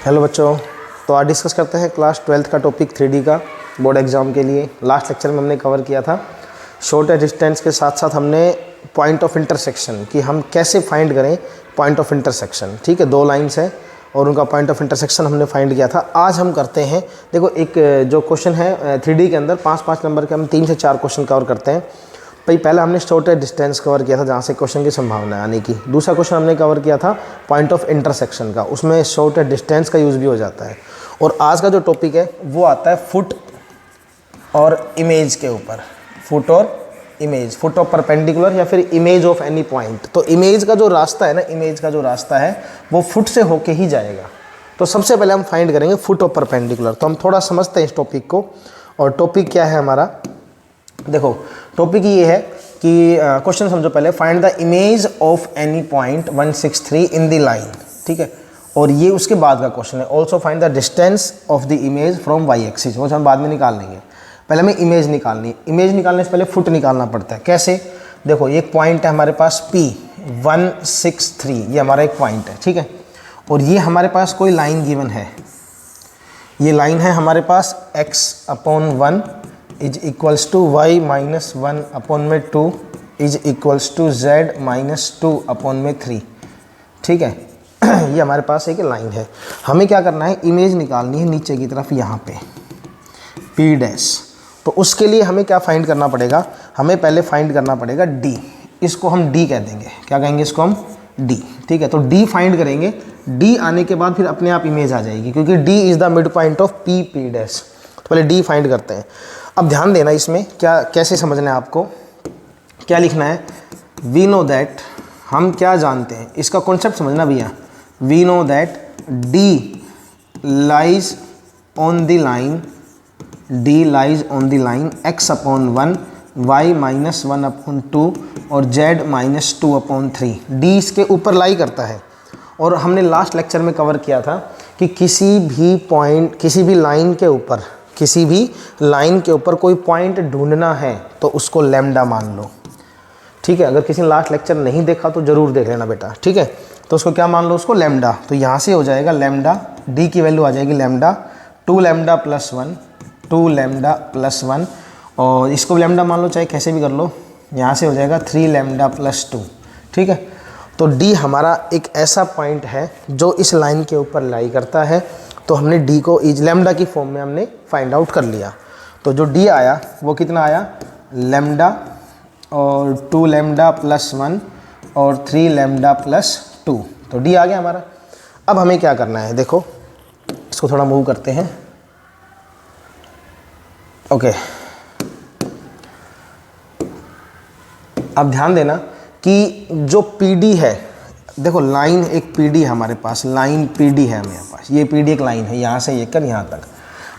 Hello बच्चों, तो आज डिस्कस करते हैं क्लास 12th का टॉपिक 3D का बोर्ड एग्जाम के लिए। लास्ट लेक्चर में हमने कवर किया था शॉर्ट डिस्टेंस के साथ साथ हमने पॉइंट ऑफ इंटरसेक्शन कि हम कैसे फाइंड करें पॉइंट ऑफ इंटरसेक्शन। ठीक है, दो लाइंस हैं और उनका पॉइंट ऑफ इंटरसेक्शन हमने फाइंड किया था। आज हम करते हैं, देखो एक जो क्वेश्चन है 3D के अंदर 5-5 नंबर के हम 3 से 4 क्वेश्चन कवर करते हैं। भाई पहले हमने शॉर्ट डिस्टेंस कवर किया था जहाँ से क्वेश्चन की संभावना आने की। दूसरा क्वेश्चन हमने कवर किया था पॉइंट ऑफ इंटरसेक्शन का, उसमें शॉर्ट डिस्टेंस का यूज़ भी हो जाता है। और आज का जो टॉपिक है वो आता है फुट और इमेज के ऊपर। फुट और इमेज, फुट ऑफ परपेंडिकुलर या फिर इमेज ऑफ एनी पॉइंट। तो इमेज का जो रास्ता है ना, इमेज का जो रास्ता है वो फुट से होके ही जाएगा। तो सबसे पहले हम फाइंड करेंगे फुट ऑफ परपेंडिकुलर। तो हम थोड़ा समझते हैं इस टॉपिक को। और टॉपिक क्या है हमारा, देखो टॉपिक ये है कि क्वेश्चन समझो पहले। Find the image of any point 163 in the line. ठीक है, और ये उसके बाद का क्वेश्चन है। Also find the distance of the image from Y axis. वो हम बाद में निकाल लेंगे, पहले हमें इमेज निकालनी। इमेज निकालने से पहले फुट निकालना पड़ता है। कैसे, देखो एक पॉइंट है हमारे पास P163, ये हमारा एक पॉइंट है। ठीक है, और ये हमारे पास कोई लाइन गिवन है। ये लाइन है हमारे पास x/1 is equals to y minus 1/2 is equals to z minus 2/3। ठीक है, ये हमारे पास एक लाइन है। हमें क्या करना है, इमेज निकालनी है नीचे की तरफ यहाँ पे P डैश। तो उसके लिए हमें क्या फाइंड करना पड़ेगा, हमें पहले फाइंड करना पड़ेगा D। इसको हम D कह देंगे। क्या कहेंगे इसको हम? D। ठीक है, तो D फाइंड करेंगे। D आने के बाद फिर अपने आप इमेज आ जाएगी, क्योंकि D is the mid point of P dash. तो पहले D फाइंड करते हैं। अब ध्यान देना इसमें क्या कैसे समझना है आपको, क्या लिखना है। वी नो दैट, हम क्या जानते हैं, इसका कॉन्सेप्ट समझना भैया। We know that D lies on the line, D lies on the line x/1 y minus 1/2 और z माइनस 2/3। D इसके ऊपर लाई करता है। और हमने लास्ट लेक्चर में कवर किया था कि किसी भी पॉइंट, किसी भी लाइन के ऊपर, किसी भी लाइन के ऊपर कोई पॉइंट ढूंढना है तो उसको लैम्डा मान लो। ठीक है, अगर किसी ने लास्ट लेक्चर नहीं देखा तो ज़रूर देख लेना बेटा। ठीक है, तो उसको क्या मान लो, उसको लैम्डा। तो यहाँ से हो जाएगा लैम्डा, D की वैल्यू आ जाएगी lambda 2 lambda plus 1, 2 lambda plus 1, और इसको लैम्डा मान लो, चाहे कैसे भी कर लो। यहाँ से हो जाएगा 3 लैम्डा प्लस 2। ठीक है, तो D हमारा एक ऐसा पॉइंट है जो इस लाइन के ऊपर लाई करता है। तो हमने D को इज लैम्डा की फॉर्म में हमने फाइंड आउट कर लिया। तो जो D आया वो कितना आया, लैम्डा और 2 लैम्डा प्लस 1 और 3 लैम्डा प्लस 2। तो D आ गया हमारा। अब हमें क्या करना है, देखो इसको थोड़ा मूव करते हैं। ओके, अब ध्यान देना कि जो PD है, देखो लाइन एक PD है हमारे पास, लाइन PD है हमारे पास। ये PD एक लाइन है, यहाँ से लेकर यहाँ तक।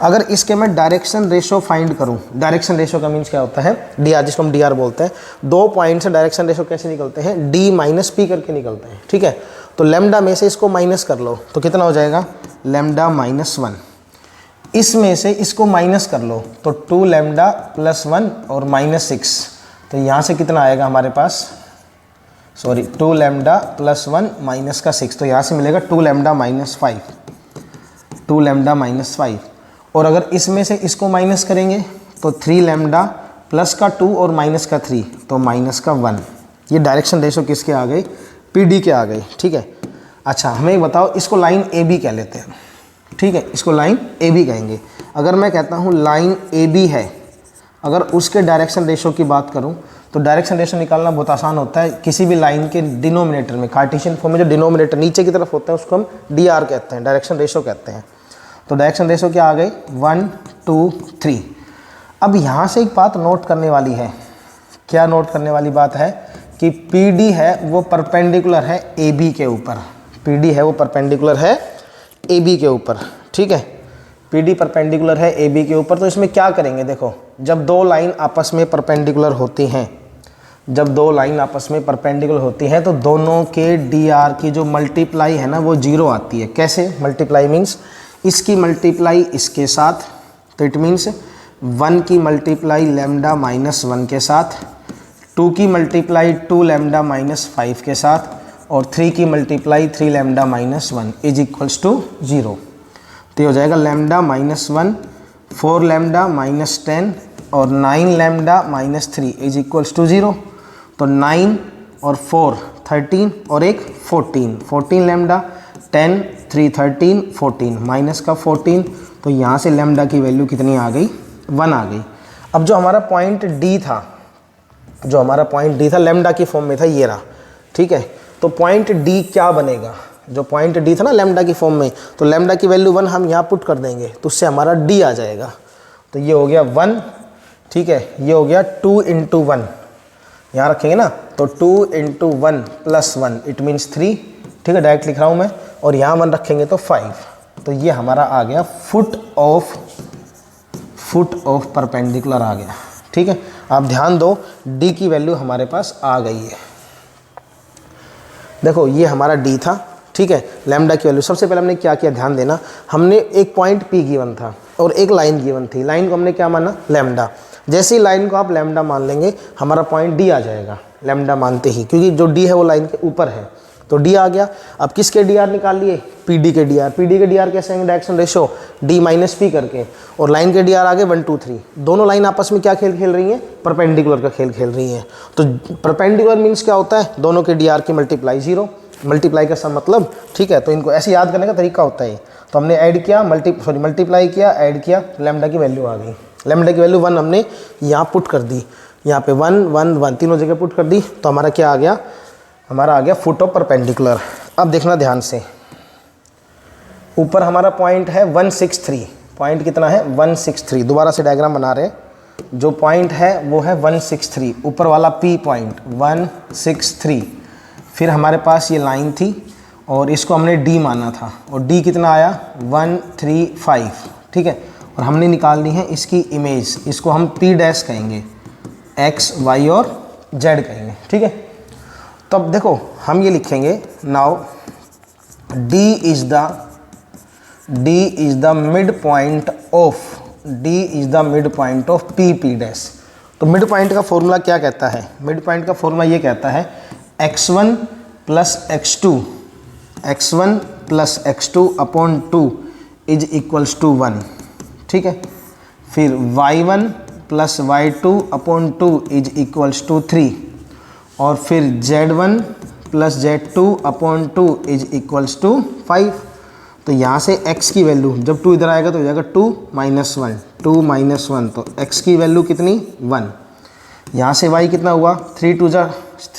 अगर इसके मैं डायरेक्शन रेशो फाइंड करूँ, डायरेक्शन रेशो का मीन्स क्या होता है, DR, जिसको हम DR बोलते हैं। दो पॉइंट से डायरेक्शन रेशो कैसे निकलते हैं, D माइनस P करके निकलते हैं। ठीक है, तो लैम्डा में से इसको माइनस कर लो तो कितना हो जाएगा, लैम्डा माइनस 1। इसमें से इसको माइनस कर लो तो 2 लैम्डा प्लस 1 और माइनस 6। तो यहाँ से कितना आएगा हमारे पास, सॉरी 2 लैम्डा प्लस 1 माइनस का 6। तो यहाँ से मिलेगा 2 लैम्डा माइनस 5, 2 लैम्डा माइनस 5। और अगर इसमें से इसको माइनस करेंगे तो 3 लैम्डा प्लस का 2 और माइनस का 3, तो माइनस का 1। ये डायरेक्शन रेशो किसके आ गई, PD के आ गई। ठीक है, अच्छा हमें बताओ, इसको लाइन AB कह लेते हैं। ठीक है, इसको लाइन AB कहेंगे। अगर मैं कहता हूँ लाइन AB है, अगर उसके डायरेक्शन रेशो की बात करूँ तो डायरेक्शन रेशो निकालना बहुत आसान होता है। किसी भी लाइन के डिनोमिनेटर में, कार्टेशियन फॉर्म में जो डिनोमिनेटर नीचे की तरफ होता है उसको हम DR कहते हैं, डायरेक्शन रेशो कहते हैं। तो डायरेक्शन रेशो क्या आ गई, 1 2 3। अब यहाँ से एक बात नोट करने वाली है। क्या नोट करने वाली बात है कि PD है वो परपेंडिकुलर है AB के ऊपर। PD है वो परपेंडिकुलर है AB के ऊपर। ठीक है, PD परपेंडिकुलर है AB के ऊपर। तो इसमें क्या करेंगे, देखो जब दो लाइन आपस में परपेंडिकुलर होती हैं, जब दो लाइन आपस में परपेंडिकुलर होती हैं तो दोनों के DR की जो मल्टीप्लाई है ना वो 0 आती है। कैसे मल्टीप्लाई, मीन्स इसकी मल्टीप्लाई इसके साथ, तो इट मीन्स 1 की मल्टीप्लाई लैम्डा माइनस 1 के साथ, 2 की मल्टीप्लाई 2 लैम्डा माइनस 5 के साथ, और 3 की multiply 3 lambda minus 1 is equals to 0। तो ये हो जाएगा लैम्डा -1, 4 लैम्डा -10 और 9 लैम्डा -3 इज इक्वल्स टू 0। तो 9 और 4 13 और एक 14, 14 लैम्डा 10 3 13 14 माइनस का 14। तो यहाँ से लैम्डा की वैल्यू कितनी आ गई, 1 आ गई। अब जो हमारा पॉइंट डी था, जो हमारा पॉइंट डी था लैम्डा की फॉर्म में था, ये रहा, ठीक है। तो पॉइंट डी क्या बनेगा, जो पॉइंट डी था ना लैम्डा की फॉर्म में, तो लैम्डा की वैल्यू 1 हम यहाँ पुट कर देंगे तो उससे हमारा डी आ जाएगा। तो ये हो गया 1, ठीक है। ये हो गया 2 × 1, यहाँ रखेंगे ना, तो 2 × 1 + 1 इट मीन्स 3, ठीक है, डायरेक्ट लिख रहा हूँ मैं। और यहाँ 1 रखेंगे तो 5। तो ये हमारा आ गया फुट ऑफ परपेंडिकुलर आ गया, ठीक है। आप ध्यान दो, डी की वैल्यू हमारे पास आ गई है। देखो ये हमारा डी था, ठीक है। लैम्डा की वैल्यू सबसे पहले हमने क्या किया, ध्यान देना, हमने एक पॉइंट पी गिवन था और एक लाइन गिवन थी। लाइन को हमने क्या माना, लैम्डा। जैसे ही लाइन को आप लैम्डा मान लेंगे हमारा पॉइंट डी आ जाएगा, लैम्डा मानते ही, क्योंकि जो डी है वो लाइन के ऊपर है, तो डी आ गया। अब किसके डी आर निकाल लिए, पी डी के डी आर। पी डी के डी आर कैसे आएंगे, direction ratio D minus P करके। और लाइन के डी आर आगे 1 2 3, दोनों लाइन आपस में क्या खेल खेल रही हैं, परपेंडिकुलर का खेल खेल रही हैं। तो परपेंडिकुलर मीन्स क्या होता है, दोनों के डी आर की मल्टीप्लाई 0, मल्टीप्लाई का सब मतलब, ठीक है। तो इनको ऐसे याद करने का तरीका होता है। तो हमने ऐड किया, मल्टीप्लाई किया, ऐड किया, लैम्डा की वैल्यू आ गई। लैम्डा की वैल्यू 1 हमने यहाँ पुट कर दी, यहाँ पे 1 1 1 तीनों जगह पुट कर दी। तो हमारा क्या आ गया, हमारा आ गया फुट ऑफ परपेंडिकुलर। अब देखना ध्यान से, ऊपर हमारा पॉइंट है 163, पॉइंट कितना है 163। दोबारा से डायग्राम बना रहे हैं, जो पॉइंट है वो है 163, ऊपर वाला पी पॉइंट 163। फिर हमारे पास ये लाइन थी और इसको हमने डी माना था, और डी कितना आया 135, ठीक है। और हमने निकालनी है इसकी इमेज, इसको हम पी डैश कहेंगे, एक्स वाई और जेड कहेंगे, ठीक है। तब देखो हम ये लिखेंगे, now D is the mid point of P dash. तो मिड पॉइंट का फॉर्मूला क्या कहता है, मिड पॉइंट का फॉर्मूला ये कहता है x1 + x2 upon 2 is equals to 1, ठीक है। फिर y1 + y2 upon 2 is equals to 3, और फिर z1 + z2 upon 2 is equals to 5। तो यहाँ से x की वैल्यू, जब 2 इधर आएगा तो हो जाएगा 2 - 1, 2 - 1, तो x की वैल्यू कितनी 1। यहाँ से y कितना हुआ, 3 2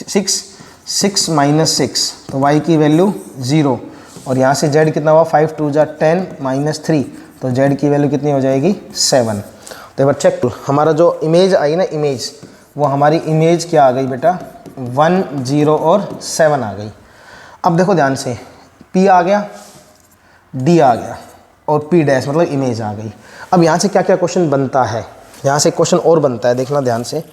6, 6 - 6, तो y की वैल्यू 0। और यहाँ से z कितना हुआ, 5 2 10 - 3, तो z की वैल्यू कितनी हो जाएगी 7। तो एक बार चेक, हमारा जो इमेज आई ना, इमेज, वो हमारी इमेज क्या आ गई बेटा, 1 0 और 7 आ गई। अब देखो ध्यान से, p आ गया, d आ गया और p डैश मतलब इमेज आ गई। अब यहाँ से क्या क्या क्वेश्चन बनता है, यहाँ से क्वेश्चन और बनता है, देखना ध्यान से,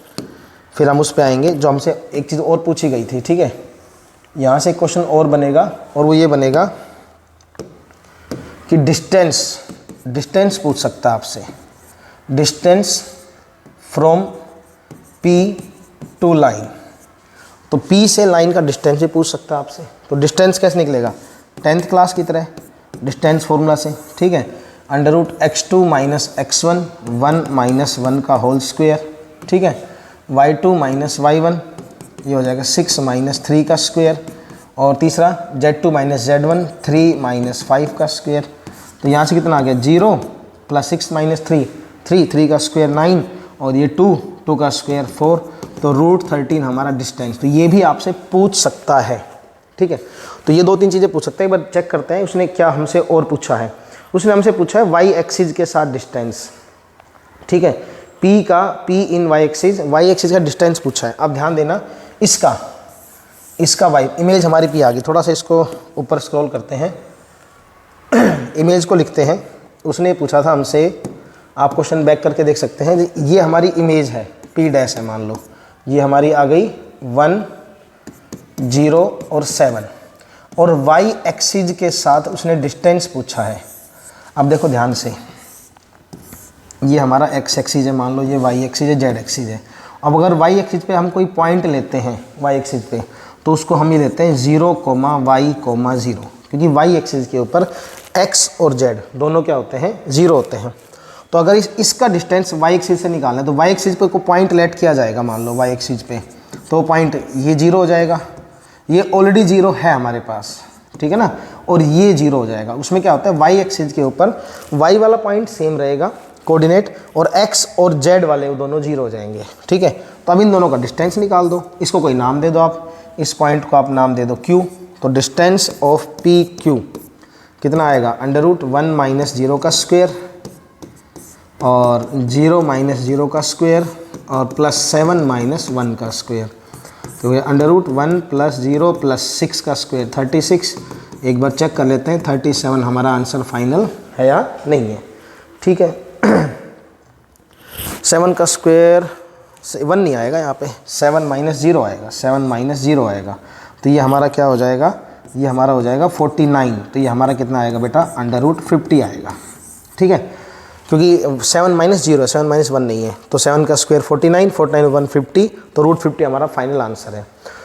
फिर हम उस पे आएंगे। जो हमसे एक चीज़ और पूछी गई थी, ठीक है, यहाँ से क्वेश्चन और बनेगा, और वो ये बनेगा कि डिस्टेंस पूछ सकता है आपसे, distance from P to line. तो P से लाइन का डिस्टेंस भी पूछ सकता है आपसे। तो डिस्टेंस कैसे निकलेगा, 10th क्लास की तरह डिस्टेंस फॉर्मूला से, ठीक है, √x2 - x1 1 - 1 का होल स्क्वायर, ठीक है, y2 - y1 ये हो जाएगा 6 - 3 का स्क्वायर, और तीसरा z2 - z1 3 - 5 का स्क्वायर। तो यहाँ से कितना आ गया 0 + 6 - 3 3 का स्क्वायर 9, और ये 2 का स्क्वायर 4, तो √13 हमारा डिस्टेंस। तो ये भी आपसे पूछ सकता है, ठीक है। तो ये 2-3 चीज़ें पूछ सकते हैं। एक बार चेक करते हैं उसने क्या हमसे और पूछा है। उसने हमसे पूछा है वाई एक्सिस के साथ डिस्टेंस, ठीक है, P इन वाई एक्सिस का डिस्टेंस पूछा है। अब ध्यान देना, इसका वाई इमेज हमारी P आ गई। थोड़ा सा इसको ऊपर स्क्रॉल करते हैं, इमेज को लिखते हैं। उसने पूछा था हमसे, आप क्वेश्चन बैक करके देख सकते हैं, ये हमारी इमेज है, P डैश है, मान लो ये हमारी आ गई 1 0 और 7, और वाई एक्सिस के साथ उसने डिस्टेंस पूछा है। अब देखो ध्यान से, ये हमारा x एक्सिस है, मान लो ये y एक्सिस है, z एक्सिस है। अब अगर y एक्सिस पे हम कोई पॉइंट लेते हैं y एक्सिस पे, तो उसको हम ये लेते हैं 0, y, 0, क्योंकि y एक्सिस के ऊपर एक्स और जेड दोनों क्या होते हैं, 0 होते हैं। तो अगर इसका डिस्टेंस वाई एक्सिस से निकालना है तो वाई एक्सिस पे को पॉइंट लेट किया जाएगा, मान लो वाई एक्सिस पे, तो पॉइंट ये 0 हो जाएगा, ये ऑलरेडी 0 है हमारे पास, ठीक है ना, और ये 0 हो जाएगा। उसमें क्या होता है, वाई एक्सिस के ऊपर वाई वाला पॉइंट सेम रहेगा कोऑर्डिनेट, और एक्स और जेड वाले वो दोनों 0 हो जाएंगे, ठीक है। तो अब इन दोनों का डिस्टेंस निकाल दो, इसको कोई नाम दे दो आप, इस पॉइंट को आप नाम दे दो Q। तो डिस्टेंस ऑफ पी क्यू कितना आएगा, √1 - 0 का स्क्वायर और 0 - 0 का स्क्वायर और +7 - 1 का स्क्वायर। तो ये √1 + 0 + 6 का स्क्वायर 36। एक बार चेक कर लेते हैं 37 हमारा आंसर फाइनल है या नहीं है, ठीक है। 7 का स्क्वायर 1 नहीं आएगा यहाँ पे, 7 - 0 आएगा, 7 - 0 आएगा। तो ये हमारा क्या हो जाएगा, ये हमारा हो जाएगा 49। तो ये हमारा कितना आएगा बेटा, √50 आएगा, ठीक है, क्योंकि 7 - 0 है, 7 - 1 नहीं है। तो 7 का स्क्वायर 49, 49 + 1 50, तो √50 हमारा फाइनल आंसर है।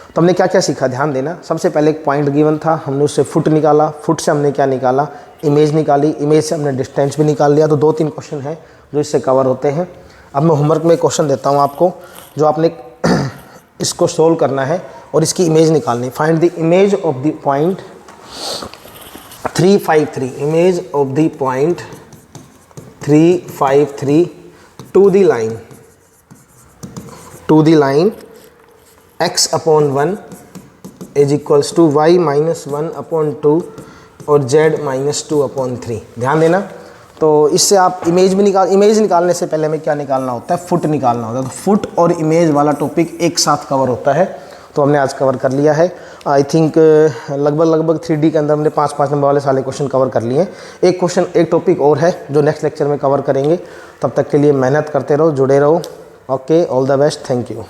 तो हमने क्या क्या सीखा, ध्यान देना। सबसे पहले एक पॉइंट गिवन था, हमने उससे फुट निकाला, फुट से हमने क्या निकाला, इमेज निकाली, इमेज से हमने डिस्टेंस भी निकाल लिया। तो 2-3 क्वेश्चन हैं जो इससे कवर होते हैं। अब मैं होमवर्क में क्वेश्चन देता हूँ आपको, जो आपने इसको सोल्व करना है और इसकी इमेज निकालनी। Find the image of the point 353, image of the point 353 to the line x/1 = y - 1/2 और z - 2/3। ध्यान देना। तो इससे आप इमेज निकालने से पहले हमें क्या निकालना होता है, फुट निकालना होता है। तो फुट और इमेज वाला टॉपिक एक साथ कवर होता है, तो हमने आज कवर कर लिया है। आई थिंक लगभग 3D के अंदर हमने 5-5 नंबर वाले सारे क्वेश्चन कवर कर लिए हैं। एक टॉपिक और है जो नेक्स्ट लेक्चर में कवर करेंगे। तब तक के लिए मेहनत करते रहो, जुड़े रहो। Okay, all the best, thank you.